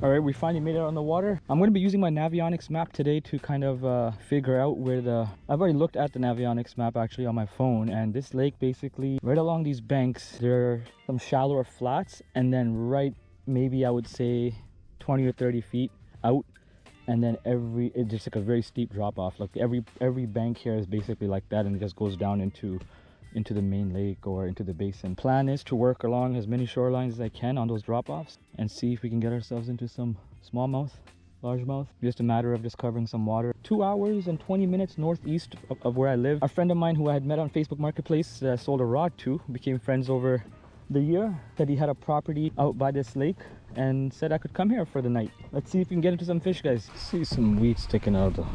All right, we finally made it on the water. I'm going to be using my Navionics map today to kind of figure out where I've already looked at the Navionics map actually on my phone, and this lake basically right along these banks, there are some shallower flats, and then right maybe I would say 20 or 30 feet out, and then it's just like a very steep drop off. Like every bank here is basically like that, and it just goes down into the main lake or into the basin. Plan is to work along as many shorelines as I can on those drop-offs and see if we can get ourselves into some smallmouth, largemouth. Just a matter of just covering some water. 2 hours and 20 minutes northeast of where I live. A friend of mine who I had met on Facebook Marketplace sold a rod to, became friends over the year, said he had a property out by this lake and said I could come here for the night. Let's see if we can get into some fish, guys. See some weeds sticking out of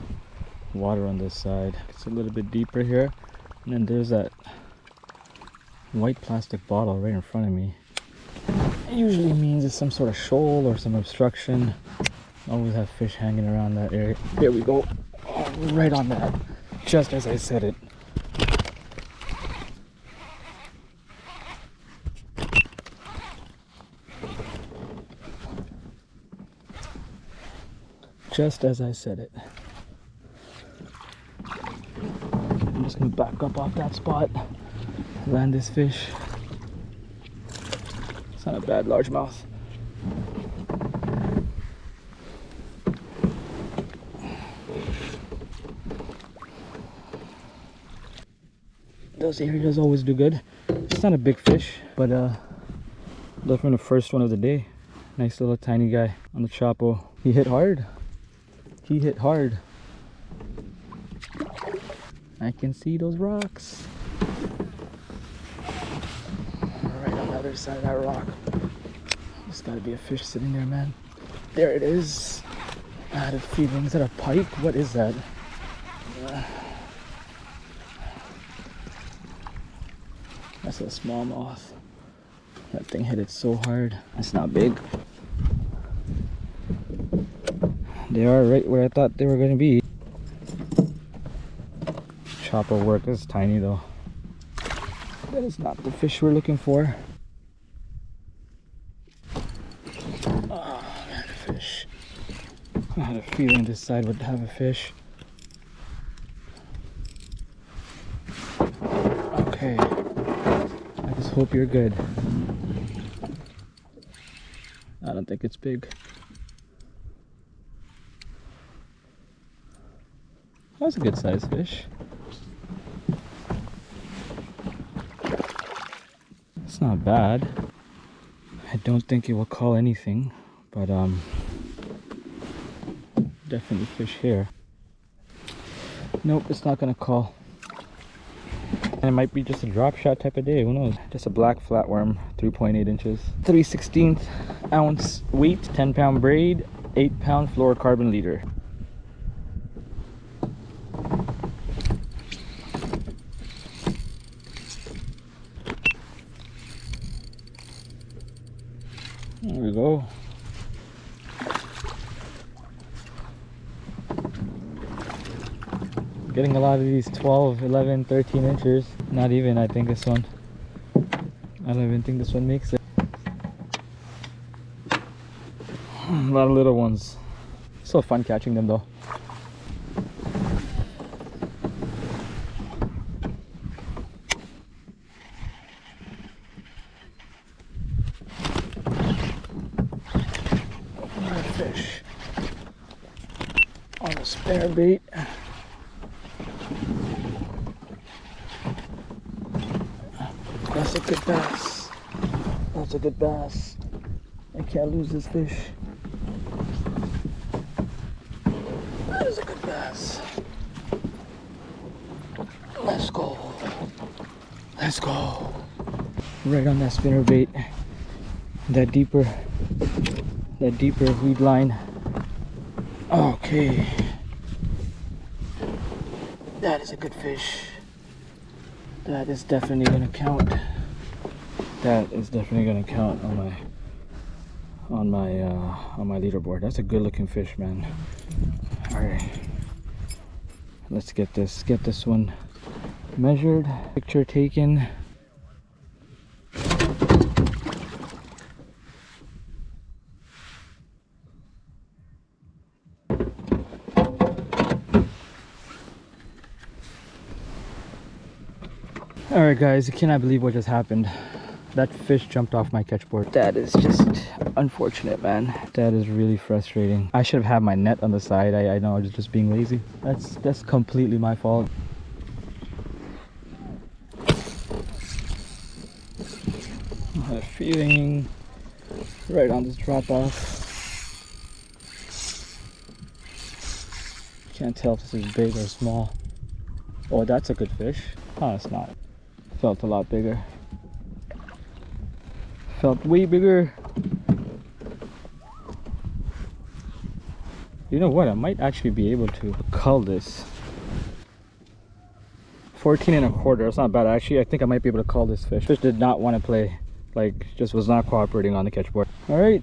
the water on this side. It's a little bit deeper here, and then there's that white plastic bottle right in front of me. It usually means it's some sort of shoal or some obstruction. Always have fish hanging around that area. There we go. Oh, right on that. Just as I said it. Just as I said it. I'm just gonna back up off that spot. Land this fish. It's not a bad largemouth. Those areas always do good. It's not a big fish, but definitely the first one of the day. Nice little tiny guy on the choppo. He hit hard. He hit hard. I can see those rocks. Right on the other side of that rock. There's gotta be a fish sitting there, man. There it is. I had a feeling. Is that a pike? What is that? That's a smallmouth. That thing hit it so hard. That's not big. They are right where I thought they were going to be. Chopper work is tiny though. That is not the fish we're looking for. Oh man, a fish. I had a feeling this side would have a fish. Okay. I just hope you're good. I don't think it's big. That's a good sized fish. It's not bad. I don't think it will call anything, but definitely fish here. Nope, it's not gonna call. And it might be just a drop shot type of day, who knows? Just a black flatworm, 3.8 inches. 3/16 ounce weight, 10-pound braid, 8-pound fluorocarbon leader. There we go. Getting a lot of these 12, 11, 13 inches. Not even, I think this one. I don't even think this one makes it. A lot of little ones. So fun catching them though. Another fish on a spare bait. That's a good bass. That's a good bass. I can't lose this fish. That is a good bass. Let's go. Let's go. Right on that spinner bait. That deeper weed line. Okay. That is a good fish. That is definitely gonna count. That is definitely gonna count on my leaderboard. That's a good looking fish, man. All right, let's get this one measured, picture taken. All right, guys, I cannot believe what just happened. That fish jumped off my catch board. That is just unfortunate, man. That is really frustrating. I should have had my net on the side. I know I was just being lazy. That's completely my fault. I had a feeling right on this drop off. Can't tell if this is big or small. Oh, that's a good fish. Oh, it's not. Felt a lot bigger. Felt way bigger. You know what? I might actually be able to cull this. 14 1/4. It's not bad actually. I think I might be able to cull this fish. Fish did not want to play. Like, just was not cooperating on the catch board. All right.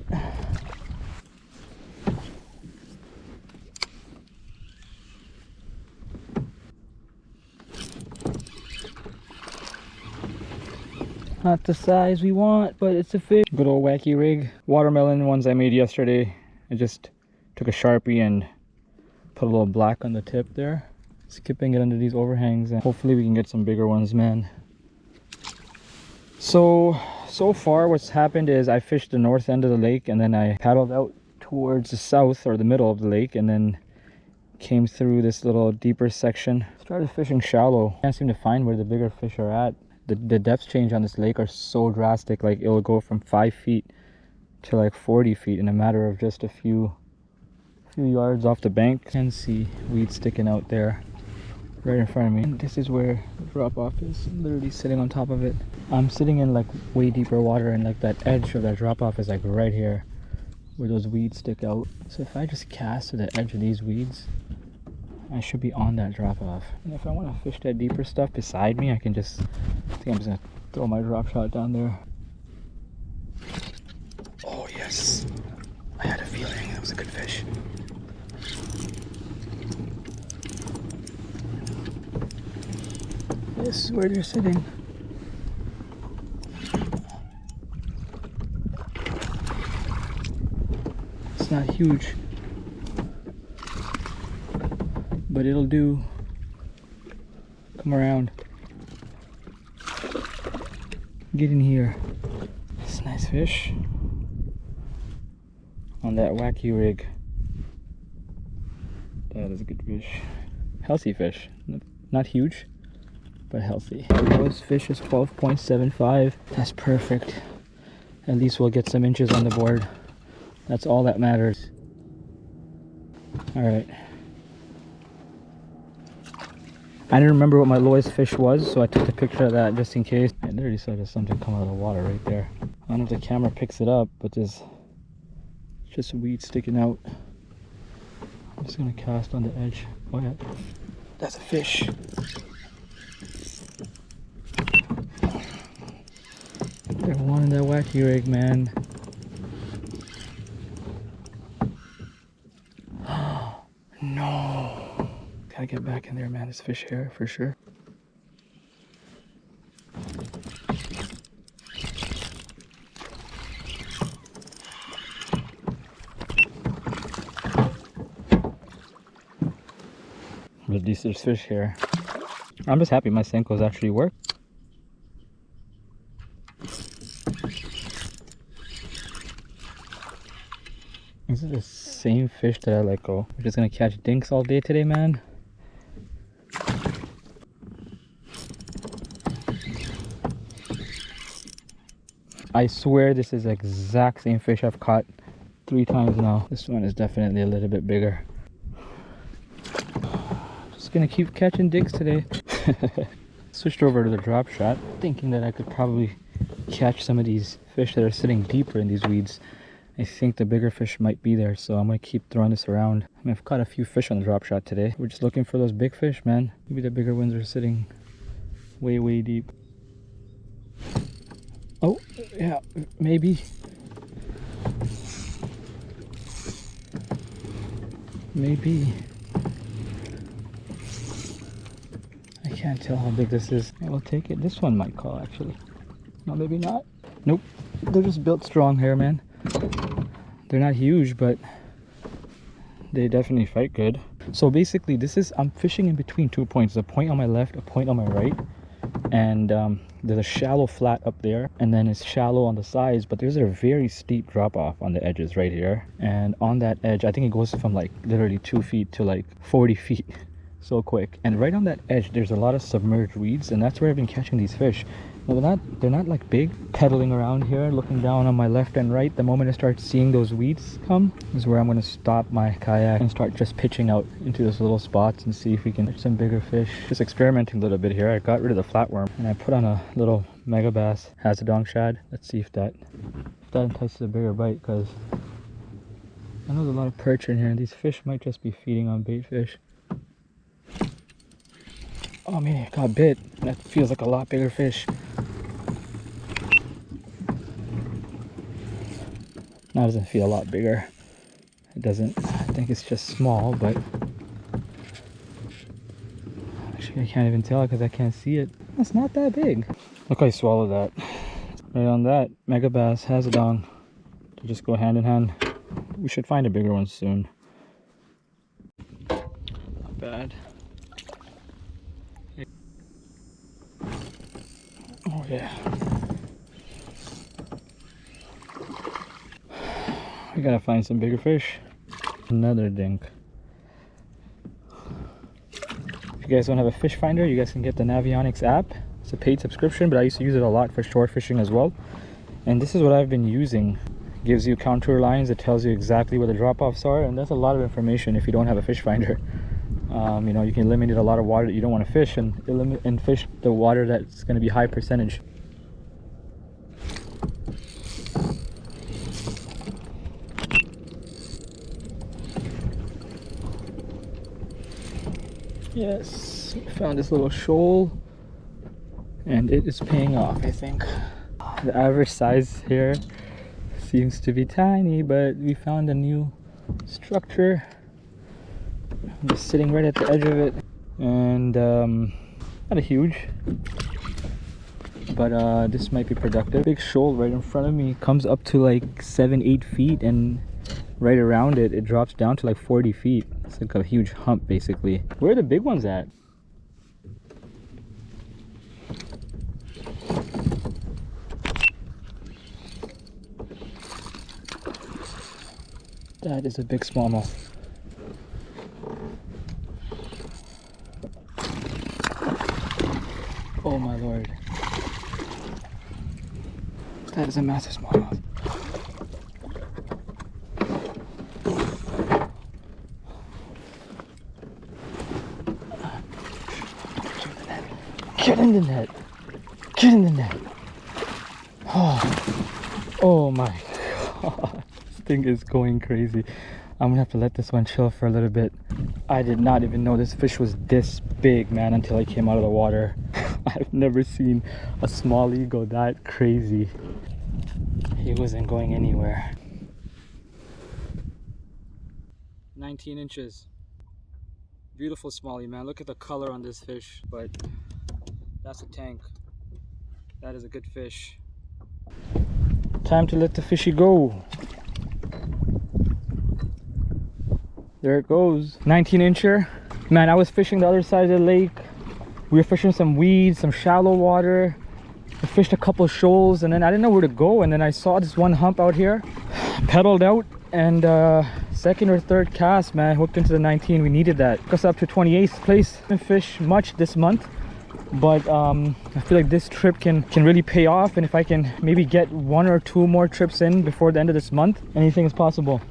Not the size we want, but it's a fish. Good old wacky rig. Watermelon ones I made yesterday. I just took a Sharpie and put a little black on the tip there. Skipping it under these overhangs, and hopefully we can get some bigger ones, man. So far what's happened is I fished the north end of the lake, and then I paddled out towards the south or the middle of the lake, and then came through this little deeper section. Started fishing shallow. Can't seem to find where the bigger fish are at. The depth change on this lake are so drastic. Like, it'll go from 5 feet to like 40 feet in a matter of just a few yards off the bank. You can see weeds sticking out there right in front of me. And this is where the drop off is. I'm literally sitting on top of it. I'm sitting in like way deeper water, and like that edge of that drop off is like right here where those weeds stick out. So if I just cast to the edge of these weeds, I should be on that drop off. And if I want to fish that deeper stuff beside me, I think I'm just gonna throw my drop shot down there. Oh yes, I had a feeling that was a good fish. This is where they're sitting. It's not huge, but it'll do. Come around. Get in here. It's a nice fish on that wacky rig. That is a good fish. Healthy fish. Not huge, but healthy. Our lowest fish is 12.75. That's perfect. At least we'll get some inches on the board. That's all that matters. All right. I didn't remember what my lowest fish was, so I took the picture of that just in case. I literally saw there's something come out of the water right there. I don't know if the camera picks it up, but there's just weeds sticking out. I'm just gonna cast on the edge. Oh yeah, that's a fish. They're wanting that wacky rig, man. No. Gotta get back in there, man. It's fish hair for sure. But at least there's fish hair. I'm just happy my Senkos actually work. Is it the same fish that I let go? We're just gonna catch dinks all day today, man. I swear this is the exact same fish I've caught 3 times now. This one is definitely a little bit bigger. Just gonna keep catching dinks today. Switched over to the drop shot, thinking that I could probably catch some of these fish that are sitting deeper in these weeds. I think the bigger fish might be there, so I'm gonna keep throwing this around. I mean, I've caught a few fish on the drop shot today. We're just looking for those big fish, man. Maybe the bigger ones are sitting way deep. Oh, yeah, maybe. Maybe. I can't tell how big this is. I will take it. This one might call, actually. No, maybe not. Nope. They're just built strong here, man. They're not huge, but they definitely fight good. So basically, I'm fishing in between 2 points. A point on my left, a point on my right. and there's a shallow flat up there, and then it's shallow on the sides, but there's a very steep drop off on the edges right here. And on that edge, I think it goes from like literally 2 feet to like 40 feet so quick. And right on that edge there's a lot of submerged weeds, and that's where I've been catching these fish. Now they're not like big. Pedaling around here, looking down on my left and right, the moment I start seeing those weeds come is where I'm going to stop my kayak and start just pitching out into those little spots and see if we can catch some bigger fish. Just experimenting a little bit here. I got rid of the flatworm and I put on a little megabass hazedong shad. Let's see if that entices a bigger bite, because I know there's a lot of perch in here and these fish might just be feeding on bait fish. Oh man, it got bit. That feels like a lot bigger fish. Now it doesn't feel a lot bigger. It doesn't. I think it's just small, but actually I can't even tell because I can't see it. That's not that big. Look, I swallowed that. Right on that, megabass, hazedong. They just go hand in hand. We should find a bigger one soon. Not bad. Oh yeah. We gotta find some bigger fish. Another dink. If you guys don't have a fish finder, you guys can get the Navionics app. It's a paid subscription, but I used to use it a lot for shore fishing as well. And this is what I've been using. It gives you contour lines. It tells you exactly where the drop-offs are, and that's a lot of information if you don't have a fish finder. You know, you can eliminate a lot of water that you don't want to fish and fish the water that's going to be high percentage. Yes, we found this little shoal and it is paying off, I think. The average size here seems to be tiny, but we found a new structure. I'm just sitting right at the edge of it, and not a huge, but this might be productive. Big shoal right in front of me comes up to like 7-8 feet, and right around it drops down to like 40 feet. It's like a huge hump basically. Where are the big ones at? That is a big smallmouth. Oh my lord. That is a massive smallmouth. Get in the net. Get in the net. Oh my god. This thing is going crazy. I'm gonna have to let this one chill for a little bit. I did not even know this fish was this big, man, until I came out of the water. I've never seen a smallie go that crazy. He wasn't going anywhere. 19 inches. Beautiful smallie, man. Look at the color on this fish. But that's a tank. That is a good fish. Time to let the fishy go. There it goes. 19 incher. Man, I was fishing the other side of the lake. We were fishing some weeds, some shallow water. I fished a couple of shoals, and then I didn't know where to go, and then I saw this one hump out here. Pedaled out, and second or third cast, man, hooked into the 19. We needed that. Took us up to 28th place. I didn't fish much this month, but I feel like this trip can really pay off, and if I can maybe get 1 or 2 more trips in before the end of this month, anything is possible.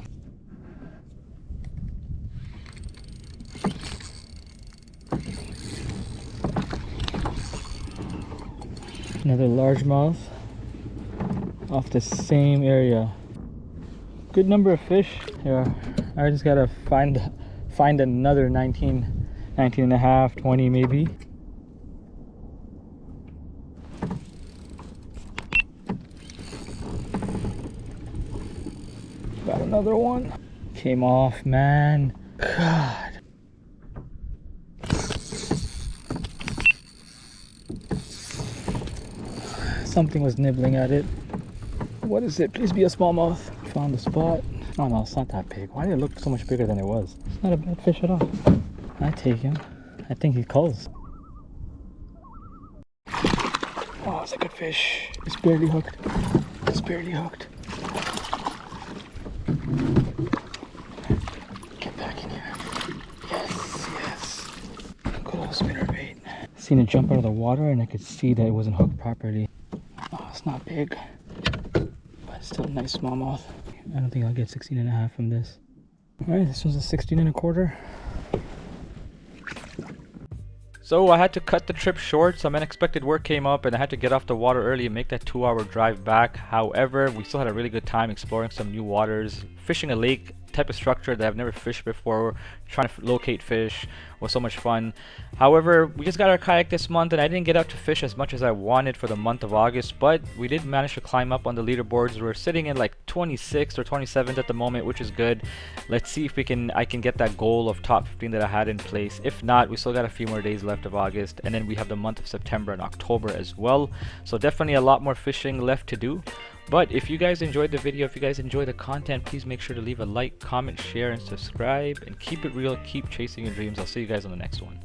Another largemouth off the same area. Good number of fish here. I just gotta find another 19 and a half, 20 maybe. Got another one. Came off, man. God. Something was nibbling at it. What is it? Please be a smallmouth. Found the spot. Oh no, it's not that big. Why did it look so much bigger than it was? It's not a bad fish at all. I take him. I think he calls. that's a good fish. It's barely hooked. It's barely hooked. Get back in here. Yes, yes. Good little spinner bait. Seen it jump out of the water and I could see that it wasn't hooked properly. Oh, it's not big, but it's still a nice smallmouth. I don't think I'll get 16.5 from this. All right, this one's a 16.25. So I had to cut the trip short. Some unexpected work came up and I had to get off the water early and make that 2-hour drive back. However, we still had a really good time exploring some new waters, fishing a lake type of structure that I've never fished before, trying to locate fish was so much fun. However, we just got our kayak this month and I didn't get out to fish as much as I wanted for the month of August, but we did manage to climb up on the leaderboards. We're sitting in like 26th or 27th at the moment, which is good. Let's see if I can get that goal of top 15 that I had in place. If not, we still got a few more days left of August, and then we have the month of September and October as well. So definitely a lot more fishing left to do. But if you guys enjoyed the video, if you guys enjoy the content, please make sure to leave a like, comment, share, and subscribe. And keep it real, keep chasing your dreams. I'll see you guys on the next one.